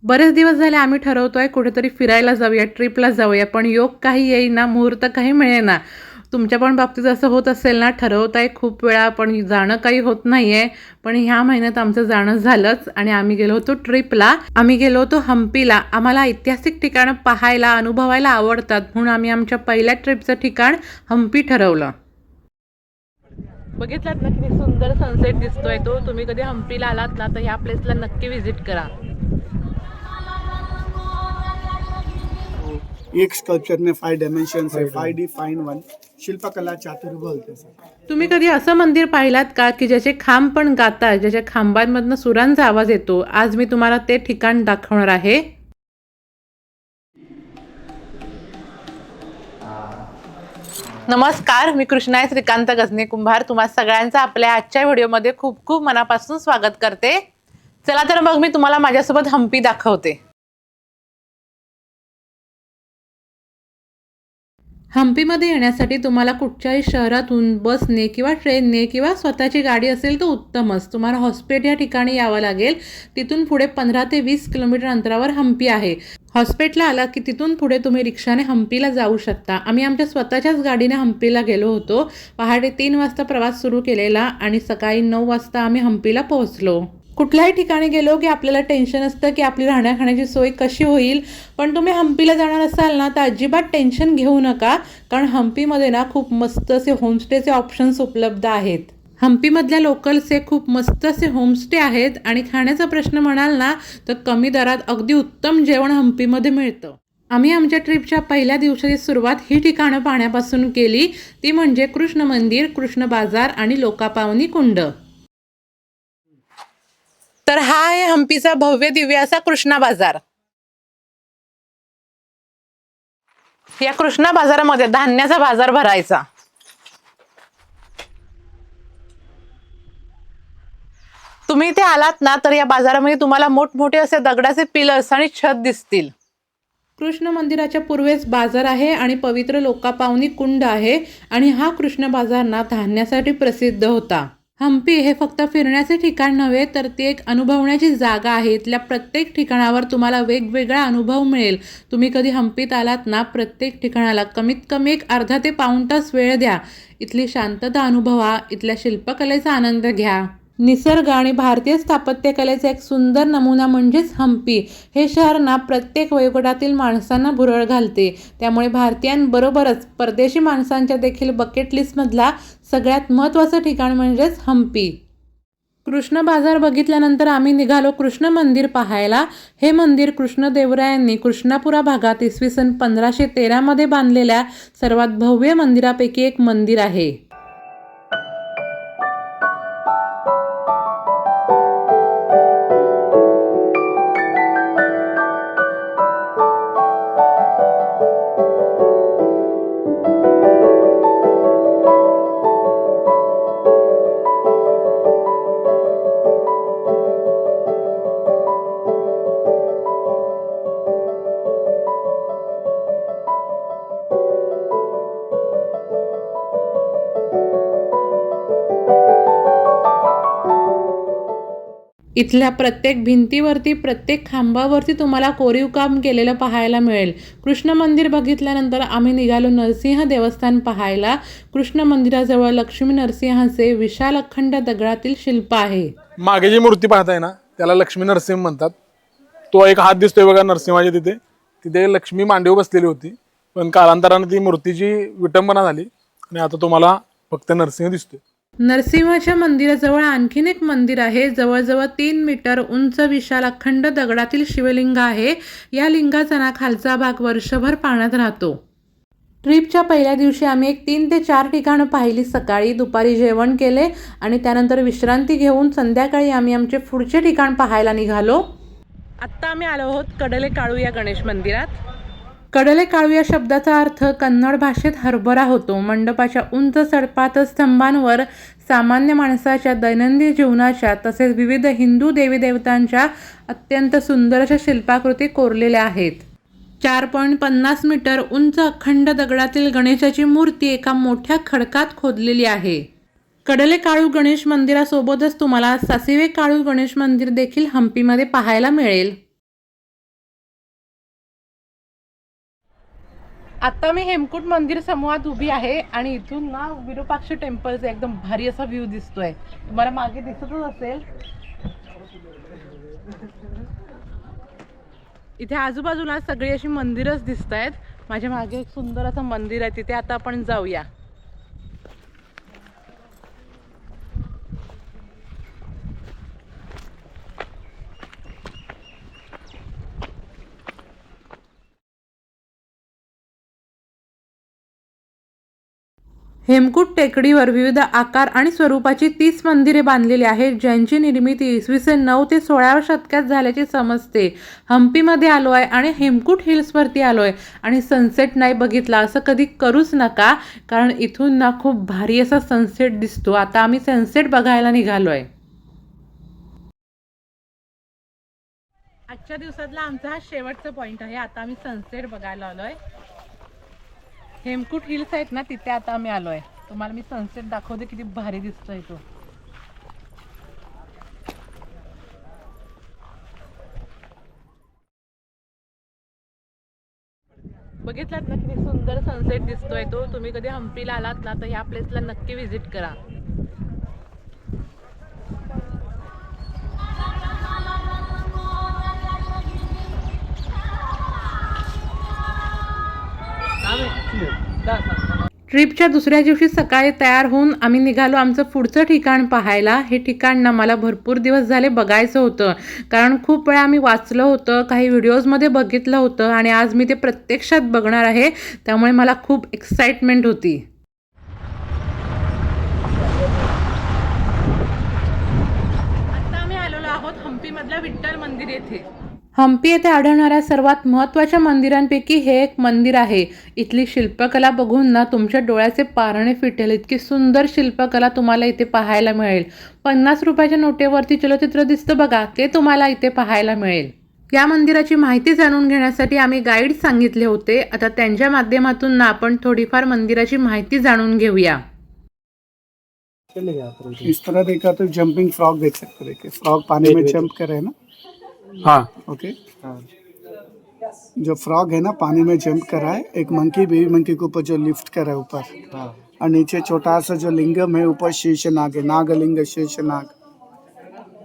बरेच दिवस झाले आम्ही ठरवतोय कुठेतरी फिरायला जाऊया, ट्रिपला जाऊया, पण योग काही येईना, मुहूर्त काही मिळेना. तुमच्या पण बाबतीत असं होत असेल ना, ठरवताय खूप वेळा पण जाणं काही होत नाहीये. पण ह्या महिन्यात आमचं जाणं झालंच आणि आम्ही गेलो होतो ट्रिपला. आम्ही गेलो होतो हम्पीला. आम्हाला ऐतिहासिक ठिकाणं पाहायला, अनुभवायला आवडतात म्हणून आम्ही आमच्या पहिल्या ट्रिपचं ठिकाण हम्पी ठरवलं. बघितलात ना किती सुंदर सनसेट दिसतोय तो. तुम्ही कधी हम्पीला आलात ना तर ह्या प्लेसला नक्की व्हिजिट करा. एक स्कल्पचर में 5 डायमेंशंस है, 5D फाइन वन शिल्पकला चातुर्य बोलते हैं सर. तुम्ही कधी असं मंदिर पाहिलात का की ज्याचे खांब पण गातात, ज्याच्या खांबांमधनं सुरांचा आवाज येतो? आज मी तुम्हाला ते ठिकाण दाखवणार आहे. नमस्कार, मी कृष्णाय श्रीकांत गजने कुंभार. तुम्हा सगळ्यांचं आपल्या आजच्या व्हिडिओमध्ये खूप खूप मनापासून स्वागत करते. चला तर मग मी तुम्हाला माझ्यासोबत हम्पी दाखवते. हम्पीमध्ये येण्यासाठी तुम्हाला कुठच्याही शहरातून बसने किंवा ट्रेनने किंवा स्वतःची गाडी असेल तर उत्तमच. तुम्हाला हॉस्पेट या ठिकाणी यावं लागेल. तिथून पुढे 15 ते 20 किलोमीटर अंतरावर हम्पी आहे. हॉस्पेटला आला की तिथून पुढे तुम्ही रिक्षाने हम्पीला जाऊ शकता. आम्ही आमच्या स्वतःच्याच गाडीने हम्पीला गेलो होतो. पहाटे 3 वाजता प्रवास सुरू केलेला आणि सकाळी 9 वाजता आम्ही हम्पीला पोहोचलो. कुठल्याही ठिकाणी गेलो की आपल्याला टेन्शन असतं की आपली राहण्याखाण्याची सोय कशी होईल. पण तुम्ही हम्पीला जाणार असाल ना तर अजिबात टेन्शन घेऊ नका, कारण हम्पीमध्ये ना खूप मस्त असे होमस्टेचे ऑप्शन्स उपलब्ध आहेत. हम्पीमधल्या लोकल्सचे खूप मस्त असे होमस्टे आहेत आणि खाण्याचा प्रश्न म्हणाल ना तर कमी दरात अगदी उत्तम जेवण हम्पीमध्ये मिळतं. आम्ही आमच्या ट्रिपच्या पहिल्या दिवसाची सुरुवात ही ठिकाणं पाहण्यापासून केली. ती म्हणजे कृष्ण मंदिर, कृष्ण बाजार आणि लोकापावनी कुंड. तर हा आहे हम्पीचा भव्य दिव्य असा कृष्णा बाजार. या कृष्णा बाजारामध्ये धान्याचा बाजार भरायचा. तुम्ही इथे आलात ना तर या बाजारामध्ये तुम्हाला मोठमोठे असे दगडाचे पिलर्स आणि छत दिसतील. कृष्ण मंदिराच्या पूर्वेस बाजार आहे आणि पवित्र लोकापावनी कुंड आहे आणि हा कृष्ण बाजार ना धान्यासाठी प्रसिद्ध होता. हम्पी हे फक्त फिरण्याचे ठिकाण नव्हे तर ती एक अनुभवण्याची जागा आहे. इथल्या प्रत्येक ठिकाणावर तुम्हाला वेगवेगळा अनुभव मिळेल. तुम्ही कधी हम्पीत आलात ना प्रत्येक ठिकाणाला कमीत कमी एक अर्धा ते पाऊण तास वेळ द्या. इथली शांतता अनुभवा, इथल्या शिल्पकलेचा आनंद घ्या. निसर्ग आणि भारतीय स्थापत्यकलेचा एक सुंदर नमुना म्हणजेच हम्पी. हे शहर ना प्रत्येक वयोगटातील माणसांना भुरळ घालते. त्यामुळे भारतीयांबरोबरच परदेशी माणसांच्या देखील बकेट लिस्टमधला सगळ्यात महत्त्वाचं ठिकाण म्हणजेच हम्पी. कृष्ण बाजार बघितल्यानंतर आम्ही निघालो कृष्ण मंदिर पाहायला. हे मंदिर कृष्णदेवरायांनी कृष्णापुरा भागात इसवी सन 1513 मध्ये बांधलेल्या सर्वात भव्य मंदिरापैकी एक मंदिर आहे. इथल्या प्रत्येक भिंतीवरती, प्रत्येक खांबावरती तुम्हाला कोरीव काम केलेलं पाहायला मिळेल. कृष्ण मंदिर बघितल्यानंतर आम्ही निघालो नरसिंह देवस्थान पाहायला. कृष्ण मंदिराजवळ लक्ष्मी नरसिंहाचे विशाल अखंड दगडातील शिल्प आहे. मागे जी मूर्ती पाहताय ना त्याला लक्ष्मी नरसिंह म्हणतात. तो एक हात दिसतोय बघा नरसिंहाच्या तिथे. तिथे लक्ष्मी मांडीवर बसलेली होती, पण कालांतराने ती मूर्तीची विटंबना झाली आणि आता तुम्हाला फक्त नरसिंह दिसतोय. नरसिंहाच्या मंदिराजवळ आणखीन एक मंदिर आहे. जवळजवळ 3 मीटर उंच विशाल अखंड दगडातील शिवलिंग आहे. या लिंगाचा ना खालचा भाग वर्षभर पाण्यात राहतो. ट्रिपच्या पहिल्या दिवशी आम्ही एक 3 ते 4 ठिकाणं पाहिली. सकाळी, दुपारी जेवण केले आणि त्यानंतर विश्रांती घेऊन संध्याकाळी आम्ही आमचे पुढचे ठिकाण पाहायला निघालो. आत्ता आम्ही आलो आहोत कडले काळू या गणेश मंदिरात. कडले काळू या शब्दाचा अर्थ कन्नड भाषेत हरभरा होतो. मंडपाच्या उंच सडपात स्तंभांवर सामान्य माणसाच्या दैनंदिन जीवनाच्या तसेच विविध हिंदू देवी देवतांच्या अत्यंत सुंदर अशा शिल्पाकृती कोरलेल्या आहेत. 4.50 मीटर उंच अखंड दगडातील गणेशाची मूर्ती एका मोठ्या खडकात खोदलेली आहे. कडले काळू गणेश मंदिरासोबतच तुम्हाला सासिवे काळू गणेश मंदिर देखील हम्पीमध्ये पाहायला मिळेल. आता मी हेमकूट मंदिर समूहात उभी आहे आणि इथून ना विरूपाक्ष टेम्पलचा एकदम भारी असा व्ह्यू दिसतोय. तुम्हाला मागे दिसतच असेल. इथे आजूबाजूला सगळी अशी मंदिरच दिसत आहेत. माझ्या मागे एक सुंदर असं मंदिर आहे, तिथे आता आपण जाऊया. हेमकूट टेकडीवर विविध आकार आणि स्वरूपाची 30 मंदिरे बांधलेली आहेत, ज्यांची निर्मिती इसवी 9 ते 16व्या शतकात झाल्याचे समजते. हम्पीमध्ये आलोय आणि हेमकूट हिल्सवरती आलोय आणि सनसेट नाही बघितला असं कधी करूच नका, कारण इथून ना खूप भारी असा सनसेट दिसतो. आता आम्ही सनसेट बघायला निघालोय. आजच्या दिवसातला आमचा हा शेवटचा पॉइंट आहे. आता आम्ही सनसेट बघायला आलोय. हेमकूट हिल्स आहेत ना, तिथे आता आम्ही आलोय. तुम्हाला मी सनसेट दाखवते, किती भारी दिसतोय तो. बघितलात ना किती सुंदर सनसेट दिसतोय तो. तुम्ही कधी हम्पीला आलात ना तर ह्या प्लेसला नक्की व्हिजिट करा. ट्रिपच्या दुसऱ्या दिवशी सकाळी तयार होऊन आम्ही निघालो आमचं पुढचं ठिकाण पाहायला. हे ठिकाण ना मला भरपूर दिवस झाले बघायचं होतं, कारण खूप वेळा आम्ही वाचलं होतं, काही व्हिडिओजमध्ये बघितलं होतं आणि आज मी ते प्रत्यक्षात बघणार आहे. त्यामुळे मला खूप एक्साइटमेंट होती. आता आम्ही आलेलो आहोत हम्पीमधल्या विठ्ठल मंदिर येथे. हम्पी येथे आढळणाऱ्या सर्वात महत्त्वाच्या मंदिरांपैकी हे एक मंदिर आहे. इथली शिल्पकला बघून ना तुमच्या डोळ्याचे पारणे फिटेल, इतकी सुंदर शिल्पकला तुम्हाला इथे पाहायला मिळेल. 50 रुपयाच्या नोटेवरती चलचित्र दिसतं बघा, ते तुम्हाला इथे पाहायला मिळेल. या मंदिराची माहिती जाणून घेण्यासाठी आम्ही गाईड सांगितले होते. आता त्यांच्या माध्यमातून ना आपण थोडीफार मंदिराची माहिती जाणून घेऊया. इस तरह देखा तो जंपिंग फ्रॉग देख सकते हो. देखिए फ्रॉग पानी में जंप कर रहे हैं ना. हाँ ओके. जो फ्रॉग है ना पानी में जंप कर रहा है. एक मंकी बेबी मंकी के ऊपर जो लिफ्ट कर रहा है ऊपर. और नीचे छोटा सा जो लिंगम है ऊपर शेषनाग है. नागलिंग शेषनाग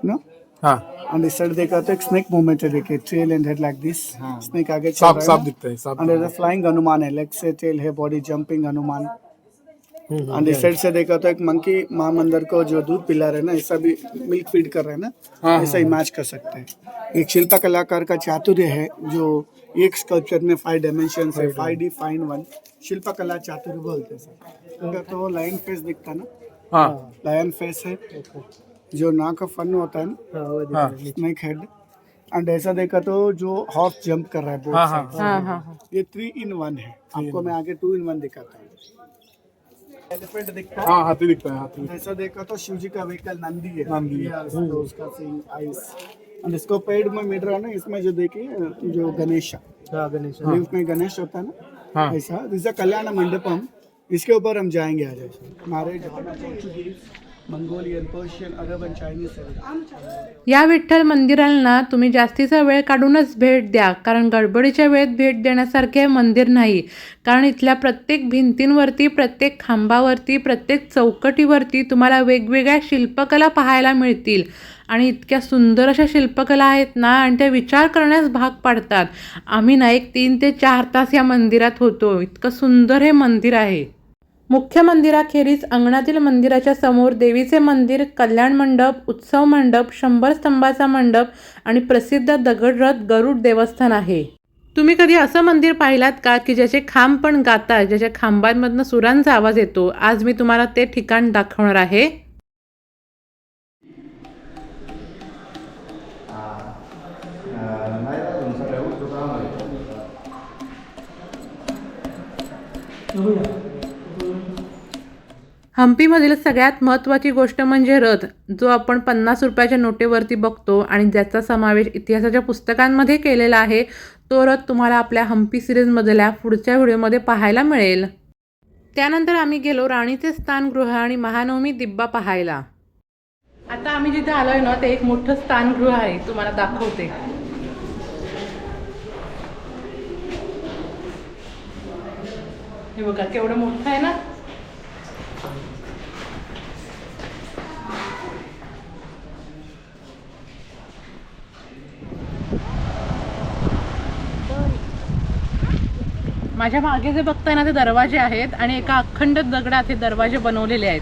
नो. हाँ और इस साइड देखा तो एक स्नेक मूवमेंट है. देखिए टेल एंड हेड लाइक दिस. स्नेक आगे चल साफ रहा साफ है. दिखता है, साफ और फ्लाइंग हनुमान है. लेग से टेल है, बॉडी जंपिंग हनुमान. और इस साइड से देखा तो एक मंकी माँ मंदिर को जो दूध पिला रहे ना, ऐसा भी मिल्क फीड कर रहे हैं ना, ऐसा इमेज कर सकते हैं. एक शिल्प कलाकार का चातुर्य है, जो एक स्कल्पचर में 5 डायमेंशन है. 5D फाइन 1 शिल्पकला चातुर्य बोलते हैं. तो लायन फेस दिखता ना. हाँ लायन फेस है, जो नाक का फन होता है ना, स्नेक हेड. एंड ऐसा देखा तो जो हॉर्स जंप कर रहा है बोट से. हाँ हाँ. ये 3 in 1 है. आपको मैं आगे 2 in 1 दिखाता हूँ. एलिफेंट दिखता है. हाँ हाथी दिखता है, हाथी. ऐसा देखा तो शिव जी का व्हीकल नंदी है. नंदी है. तो उसका सिंग आइस. और इसको पेड़ में मिल रहा है ना, इसमें जो देखिए जो गणेश लीफ में गणेश होता है ना, हाँ. ऐसा. दिस इज कल्याण मंडपम. इसके ऊपर हम जाएंगे आज. हमारे पोर्चुगीज, मंगोलियन, पर्शियन, अरब आणि चायनीज. या विठ्ठल मंदिराला तुम्ही जास्तीचा वेळ काढूनच भेट द्या, कारण गडबडीच्या वेळेत भेट देण्यासारखे हे मंदिर नाही. कारण इथल्या प्रत्येक भिंतींवरती, प्रत्येक खांबावरती, प्रत्येक चौकटीवरती तुम्हाला वेगवेगळ्या शिल्पकला पाहायला मिळतील. आणि इतक्या सुंदर अशा शिल्पकला आहेत ना, आणि त्या विचार करण्यास भाग पाडतात. आम्ही ना एक 3 ते 4 तास या मंदिरात होतो. इतकं सुंदर हे मंदिर आहे. मुख्य मंदिराखेरीज अंगणातील मंदिराच्या समोर देवीचे मंदिर, कल्याण मंडप, उत्सव मंडप, 100 स्तंभाचा मंडप आणि प्रसिद्ध दगडरथ गरुड देवस्थान आहे. तुम्ही कधी असं मंदिर पाहिलात का की ज्याचे खांब पण गातात, ज्याच्या खांबांमधनं सुरांचा आवाज येतो? आज मी तुम्हाला ते ठिकाण दाखवणार आहे. हम्पीमधील सगळ्यात महत्त्वाची गोष्ट म्हणजे रथ, जो आपण 50 रुपयाच्या नोटेवरती बघतो आणि ज्याचा समावेश इतिहासाच्या पुस्तकांमध्ये केलेला आहे. तो रथ तुम्हाला आपल्या हम्पी सिरीजमधल्या पुढच्या व्हिडिओमध्ये पाहायला मिळेल. त्यानंतर आम्ही गेलो राणीचे स्थानगृह आणि महानवमी दिब्बा पाहायला. आता आम्ही जिथे आलोय ना, ते एक मोठं स्थानगृह आहे, तुम्हाला दाखवते. हे बघा केवढं मोठं आहे ना. माझ्या मागे जे बघताय ना ते दरवाजे आहेत आणि एका अखंड दगडात हे दरवाजे बनवलेले आहेत.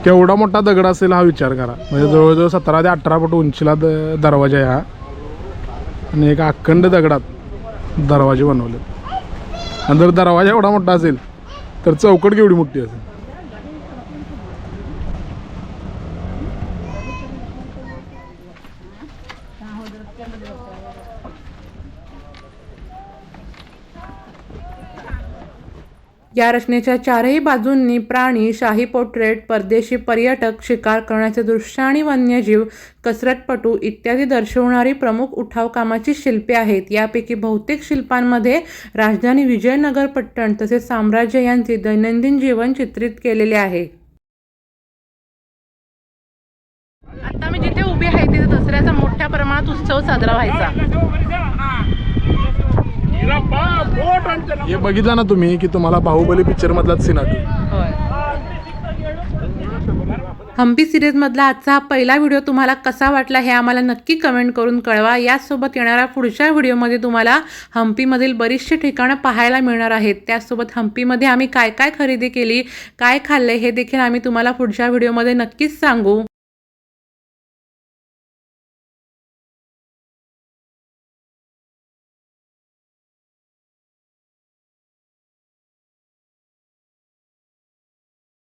केवढा मोठा दगड असेल हा विचार करा. म्हणजे जवळजवळ 17 ते 18 फूट उंचीला दरवाजा आहे हा. आणि एका अखंड दगडात दरवाजे बनवले. आणि जर दरवाजा एवढा मोठा असेल तर चौकट केवढी मोठी असेल. या रचनेच्या चारही बाजूंनी प्राणी, शाही पोर्ट्रेट, परदेशी पर्यटक, शिकार करण्याचे दृश्य आणि वन्यजीव, कसरतपटू इत्यादी दर्शवणारी प्रमुख उठावकामाची शिल्पे आहेत. यापैकी बहुतेक शिल्पांमध्ये राजधानी विजयनगर पट्टण तसेच साम्राज्य यांचे दैनंदिन जीवन चित्रित केलेले आहे. आता मी जिथे उभी आहे तिथे दसऱ्याचा मोठ्या प्रमाणात उत्सव साजरा व्हायचा. हे बघितलं ना तुम्ही की तुम्हाला बाहुबली पिक्चर मधलाच सीन आठवतो. हम्पी सिरीजमधला आजचा हा पहिला व्हिडिओ तुम्हाला कसा वाटला हे आम्हाला नक्की कमेंट करून कळवा. यासोबत येणाऱ्या पुढच्या व्हिडिओमध्ये तुम्हाला हम्पीमधील बरीचशी ठिकाणं पाहायला मिळणार आहेत. त्यासोबत हम्पीमध्ये आम्ही काय काय खरेदी केली, काय खाल्ले हे देखील आम्ही तुम्हाला पुढच्या व्हिडिओमध्ये नक्कीच सांगू.